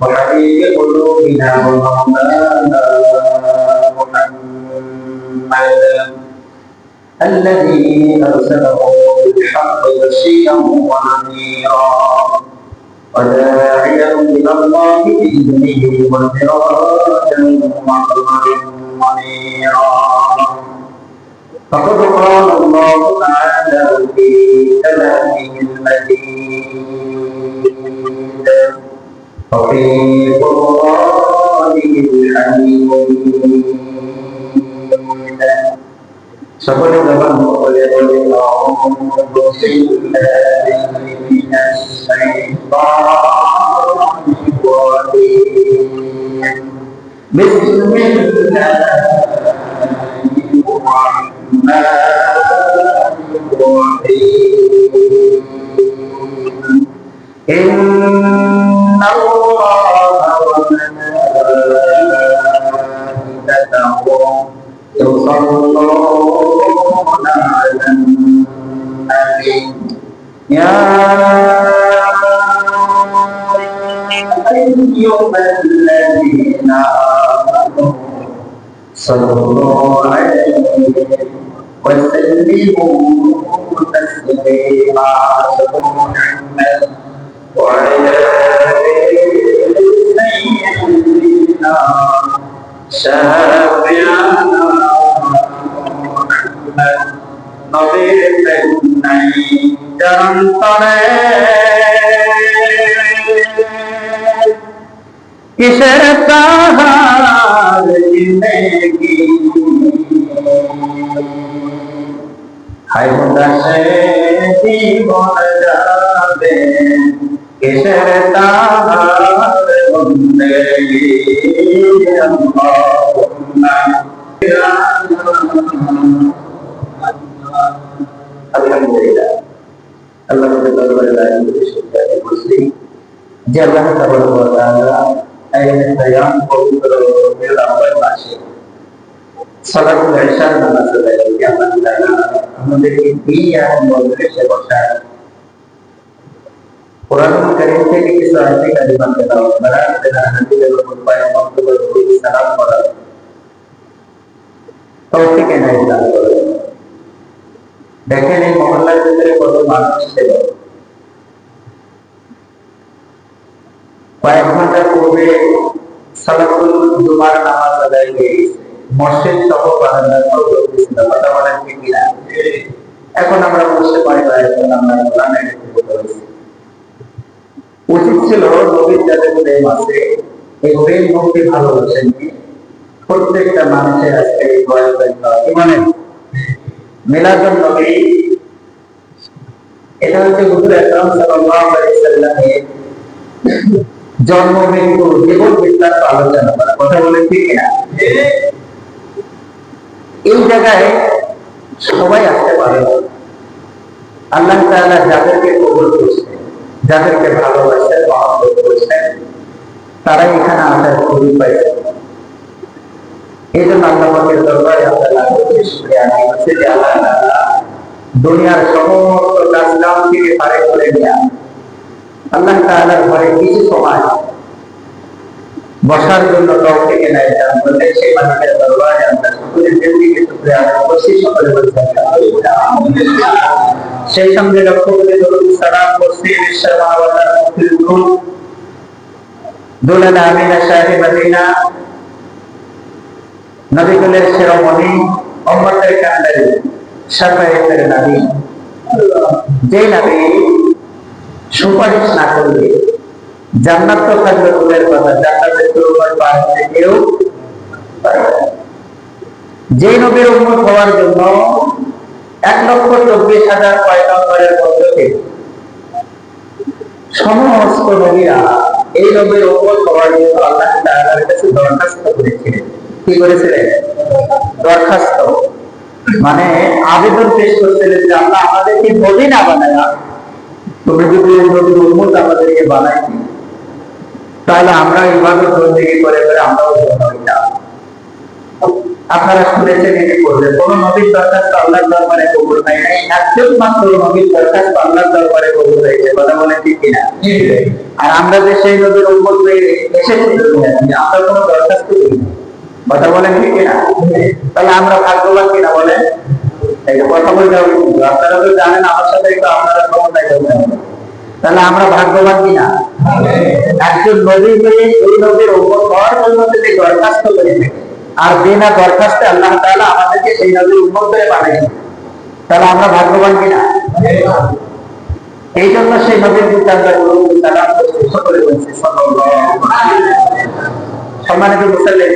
وحبيب قلوبنا ومولانا محمد الذي أرسله بالحق بشيرا ونذيرا وداعيا إلى الله بإذنه وسراجا منيرا فقد قال الله تعالى في كلامه المجيد وفي قرآنه الحميد সকলে জবান বলে বলে আউযু বিল্লাহি মিনাশ শাইতানির রাজীম বিসমিল্লাহির রাহমানির রাহিম ইন্নাল্লাহা ওয়া মালাইকাতাহু يصلون على النبي يا أيها الذين آمنوا صلوا عليه وسلموا تسليما محمد وعلى سيدنا شافعنا নবীর নাই চরন্তরে কিসের তাহার জিন্দেগি হায় উদাসে জীবন যাবে কিসের তাহার জিন্দেগি আলহামদুলিল্লাহ আল্লাহ দরবারে লাইন করে মুসলিম যে আল্লাহ তাবারক ওয়া তাআলা আয়াত বায়ান পবিত্র রমজান মাসে সালাতুল ইশা নামাজ আদায় করে আল্লাহ তাআলা আমাদেরকে এই আয়াত মজলিসে বসায় কোরআন কারীম থেকে কিছু আয়াত কারিমা তেলাওয়াত করা এবং হাদিসের উপর বয়ান বক্তব্য সালাম করা তৌফিক এনায়েত দান করে। দেখেন এই মহল্লার ভিতরে কত মানুষ ছিল, কয়েক ঘন্টা পূর্বে সালাতুল জুমার নামাজ আদায় হয়ে গেছে, মসজিদ সহ বারান্দা সহ ছিল, কথা বলেন ঠিক কিনা? এখন আমরা বসতে পারি না, এখন আমরা কোরআনের দিকে বলছি। উচিত ছিল নবীর যাদের প্রেম আছে, এই প্রেম ভক্তি ভালোবাসেন প্রত্যেকটা মানুষের আজকে এই বয়ান কি মানে মিলাদুন নবী, এটা হচ্ছে হুজুর আকরাম সাল্লাল্লাহু আলাইহি ওয়াসাল্লামের জন্ম মৃত্যু জীবন বৃত্তান্ত আলোচনা করা, কথা বলেন ঠিক কিনা? এই জায়গায় সবাই আসতে পারে, আল্লাহ তাআলা যাদেরকে কবুল করেছেন, যাদেরকে ভালোবাসেন মহব্বত করেছেন, তারা এখানে আসার সুযোগ পাইছে। এই জন্য আল্লাহ পাকের দরবারে আমরা লাখ কোটি শুকরিয়া আদায় করছি যে আল্লাহ তাআলা দুনিয়ার সমস্ত কাজকাম থেকে ফারেক করে নিয়ে আল্লাহ তাআলার ঘরে কিছু সময় বসার জন্য তৌফিক এনায়েত দান করলে সেই মালিকের দরবারে আমরা সকলের দিকে শুকরিয়া আদায় করছি, সকলে বলছি আলহামদুলিল্লাহ। সেই সঙ্গে লক্ষ্য করে দরুদ সালাম করছি বিশ্বের মানবতার মুক্তির দূত দুলাল আমিনা শাহে মদিনা নবীকুলের শিরোমণি উম্মতের কান্ডারি শাফায়েতের নবী, যে নবী সুপারিশ না করলে জান্নাত তো থাকবে দূরের কথা, জান্নাতের দরবার পার হতে কেউ পারবে না। যে নবীর উম্মত হওয়ার জন্য 1,24,000 পয়গম্বরের মধ্যে সমস্ত নবীরা এই নবীর উম্মত হওয়ার জন্য আল্লাহ তাআলার কাছে দরখাস্ত করেছিলেন। কি করেছিলেন? দরখাস্ত মানে আবেদন পেশ করছিলেন যে আল্লাহ আমাদেরকে নবী না বানায়া তুমি যদি নবীর উম্মত আমাদেরকে বানাইতে তাহলে আমরা ইবাদত বন্দেগী করে করে আমরাও হইতাম। আপনারা শুনেছেন এটি করবে কোন নবীর দরখাস্ত আল্লাহর দরবারে কবুল হয় নাই, একজন মাত্র নবীর দরখাস্ত আল্লাহর দরবারে কবুল হয়েছে, কথা বলেন ঠিক কিনা? আর আমরা যে সেই নবীর উম্মত হয়ে এসেছে দুনিয়াতে, আমরা কোনো দরখাস্ত করি না। কথা বলেন ঠিক কিনা? তাহলে আমরা ভাগ্যবান কিনা বলেন? এই যে কথা বলতে হবে কিন্তু, আপনারা তো জানেন আমার সাথে একটু আপনারা ক্ষমতায় বলতে হবে। তাহলে আমরা ভাগ্যবান কিনা? একজন নবী হয়ে এই নবীর উম্মত হওয়ার জন্য যদি দরখাস্ত করে থাকে, আর বিনা দরখাস্তে আল্লাহ তাআলা আমাদেরকে সেই নবীর উম্মত করে বানাইছেন, তাহলে আমরা ভাগ্যবান কিনা? এই জন্য সেই নবীর প্রতি আমরা সালাম করে বলছি সাল্লাল্লাহু আলাইহি ওয়াসাল্লাম। সম্মানিত মুসল্লি,